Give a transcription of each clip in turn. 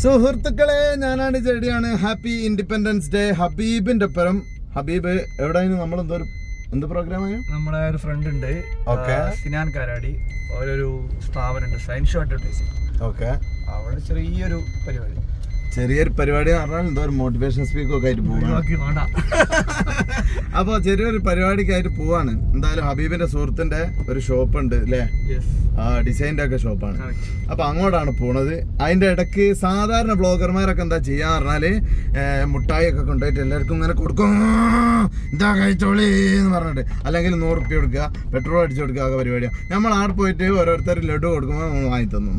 സുഹൃത്തുക്കളെ, ഞാനാണ് ചെടിയാണ്. Happy independence day. ഹബീബിന്റെ ഒപ്പം. ഹബീബ് എവിടെയായിരുന്നു? നമ്മൾ എന്ത് പ്രോഗ്രാം? നമ്മുടെ ഒരു ഫ്രണ്ട് ഉണ്ട്, സിനാൻ കാരാടി. ഓരോരു സ്ഥാപനമുണ്ട്, സയൻസ് ഷോ അഡ്വർടൈസിങ്. അവിടെ ചെറിയൊരു പരിപാടി എന്ന് പറഞ്ഞാൽ എന്തോ ഒരു മോട്ടിവേഷൻ സ്പീക്കൊക്കെ ആയിട്ട് പോവാണ്. അപ്പോൾ ചെറിയൊരു പരിപാടിക്കായിട്ട് പോവാണ്. എന്തായാലും ഹബീബിന്റെ സുഹൃത്തിന്റെ ഒരു ഷോപ്പ് ഉണ്ട് അല്ലേ? ഡിസൈൻ്റെ ഒക്കെ ഷോപ്പാണ്. അപ്പൊ അങ്ങോട്ടാണ് പോണത്. അതിന്റെ ഇടയ്ക്ക് സാധാരണ ബ്ലോഗർമാരൊക്കെ എന്താ ചെയ്യാന്ന് പറഞ്ഞാല് മുട്ടായി ഒക്കെ കൊണ്ടുപോയിട്ട് എല്ലാവർക്കും ഇങ്ങനെ കൊടുക്കും, എന്താ കഴിച്ചോളി എന്ന് പറഞ്ഞിട്ട്, അല്ലെങ്കിൽ 100 റുപ്യ കൊടുക്കുക, പെട്രോൾ അടിച്ചു കൊടുക്കുക, ഒക്കെ പരിപാടിയാണ്. നമ്മൾ അവിടെ പോയിട്ട് ഓരോരുത്തർ ലഡു കൊടുക്കുമ്പോൾ നമ്മൾ വാങ്ങി തന്നു.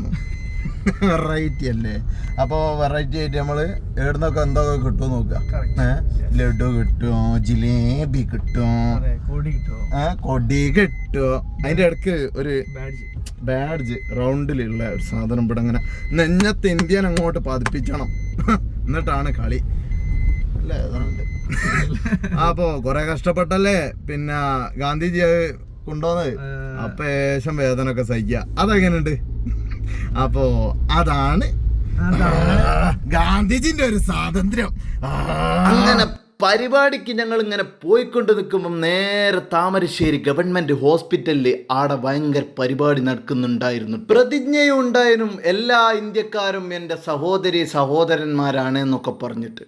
വെറൈറ്റി അല്ലേ? അപ്പോൾ വെറൈറ്റി ആയിട്ട് നമ്മൾ എവിടുന്നൊക്കെ എന്തൊക്കെ കിട്ടും നോക്കുക. ലഡു കിട്ടും, ജിലേബി കിട്ടും, കൊടി കിട്ടും. അതിന്റെ ഇടയ്ക്ക് ഒരു ബാഡ്ജ് റൗണ്ടിലുള്ള ഒരു സാധനം ഇവിടെ ഇങ്ങനെ നെഞ്ഞത്ത് ഇന്ത്യൻ അങ്ങോട്ട് പതിപ്പിക്കണം, എന്നിട്ടാണ് കളി അല്ലേ? അതുകൊണ്ട് അപ്പോൾ കുറെ കഷ്ടപ്പെട്ടല്ലേ പിന്നെ ഗാന്ധിജി കൊണ്ടുവന്നത്. അപ്പൊ ഏശം വേദന ഒക്കെ സഹിക്കുക. അതെങ്ങനെയുണ്ട്? അപ്പോ അതാണ് ഗാന്ധിജിന്റെ ഒരു സ്വാതന്ത്ര്യം. അങ്ങനെ പരിപാടിക്ക് ഞങ്ങൾ ഇങ്ങനെ പോയിക്കൊണ്ട് നിൽക്കുമ്പം നേരെ താമരശ്ശേരി ഗവൺമെന്റ് ഹോസ്പിറ്റലിൽ ആടെ ഭയങ്കര പരിപാടി നടക്കുന്നുണ്ടായിരുന്നു. പ്രതിജ്ഞയും ഉണ്ടായിരുന്നു, എല്ലാ ഇന്ത്യക്കാരും എൻ്റെ സഹോദരി സഹോദരന്മാരാണ് എന്നൊക്കെ പറഞ്ഞിട്ട്.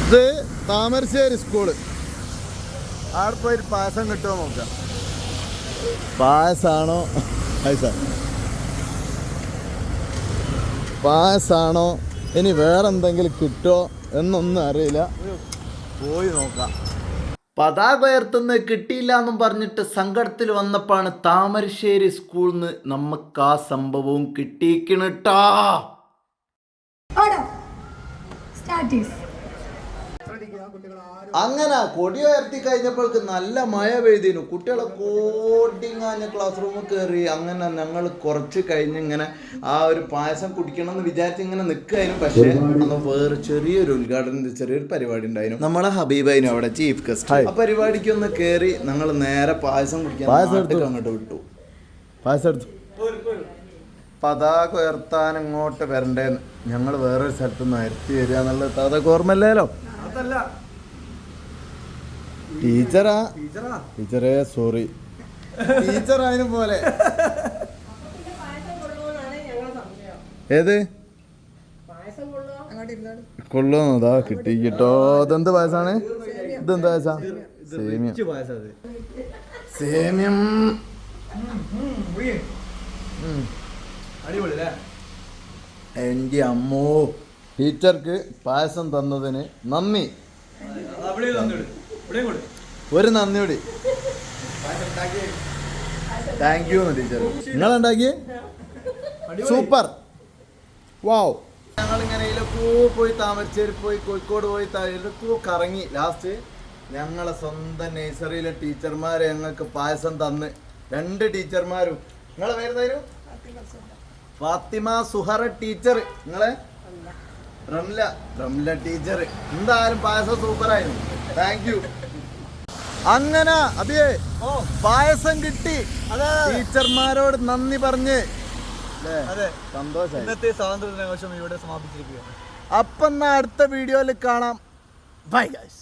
ഇത് താമരശ്ശേരി സ്കൂള്. ആടെ പോയി പായസം കിട്ടുമോ നോക്കാം. പായസാണോ പായസാണോ ഇനി വേറെന്തെങ്കിലും കിട്ടുമോ എന്നൊന്നും അറിയില്ല. പോയി നോക്കാം. പതാക ഉയർത്തുന്നത് കിട്ടിയില്ല എന്നും പറഞ്ഞിട്ട് സങ്കടത്തിൽ വന്നപ്പോഴാണ് താമരശ്ശേരി സ്കൂളിൽ നിന്ന് നമുക്ക് ആ സംഭവവും കിട്ടിയിരിക്കണട്ടാ. അങ്ങനെ കൊടി ഉയർത്തി കഴിഞ്ഞപ്പോഴേക്ക് നല്ല മഴ പെയ്തിരുന്നു. കുട്ടികളെ കോട്ടിങ്ങാഞ്ഞ ക്ലാസ് റൂമിൽ കയറി. അങ്ങനെ ഞങ്ങൾ കുറച്ച് കഴിഞ്ഞ് ഇങ്ങനെ ആ ഒരു പായസം കുടിക്കണം എന്ന് വിചാരിച്ച് ഇങ്ങനെ നിൽക്കായിരുന്നു. പക്ഷേ അന്ന് വേറെ ചെറിയൊരു ഉദ്ഘാടനം, ചെറിയൊരു പരിപാടി ഉണ്ടായിരുന്നു. നമ്മളെ ഹബീബായിരുന്നു അവിടെ ചീഫ് ഗസ്റ്റ്. ആ പരിപാടിക്ക് ഒന്ന് കയറി ഞങ്ങൾ നേരെ പായസം കുടിക്കാൻ അങ്ങോട്ട് വിട്ടു. പായസം എടുത്തു. പതാക ഉയർത്താൻ ഇങ്ങോട്ട് വരണ്ടേന്ന് ഞങ്ങൾ വേറൊരു സ്ഥലത്ത് നിന്ന് ഉയർത്തി വരിക എന്നുള്ളത് അതൊക്കെ ഓർമ്മയില്ലല്ലോ. ടീച്ചറേ സോറി, ടീച്ചർ അതിനും പോലെ. ഏത് കൊള്ളുന്നതാ കിട്ടി കിട്ടോ. അതെന്ത് പായസാണ്? ഇതെന്ത് പായസാ? സേമിയം. എൻ്റെ അമ്മോ, ടീച്ചർക്ക് പായസം തന്നതിന് നന്ദി. ഒരു നന്ദി കൂടി. Thank you teacher. നിങ്ങളുണ്ടാക്കിയേ സൂപ്പർ. വാവ്. ഞങ്ങളിങ്ങനെ ഇതിലൊക്കെ പോയി താമരശ്ശേരി പോയി, കോഴിക്കോട് പോയി, ഇതിലൊക്കെ കറങ്ങി. ലാസ്റ്റ് ഞങ്ങളെ സ്വന്തം നഴ്സറിയിലെ ടീച്ചർമാരെ ഞങ്ങൾക്ക് പായസം തന്ന്. 2 ടീച്ചർമാരും. നിങ്ങളെ പേരുന്നായിരുന്നു? ഫാത്തിമ സുഹറ ടീച്ചർ. നിങ്ങളെ റംല ടീച്ചർ. എന്തായാലും പായസം സൂപ്പറായിരുന്നു. Thank you. അങ്ങനെ അബിയേ പായസം കിട്ടി. ടീച്ചർമാരോട് നന്ദി പറഞ്ഞ് സന്തോഷം. ഇന്നത്തെ സ്വാതന്ത്ര്യ ദിനാഘോഷം ഇവിടെ സമാപിച്ചിരിക്കുകയാണ്. അപ്പം അടുത്ത വീഡിയോയിൽ കാണാം. Bye guys.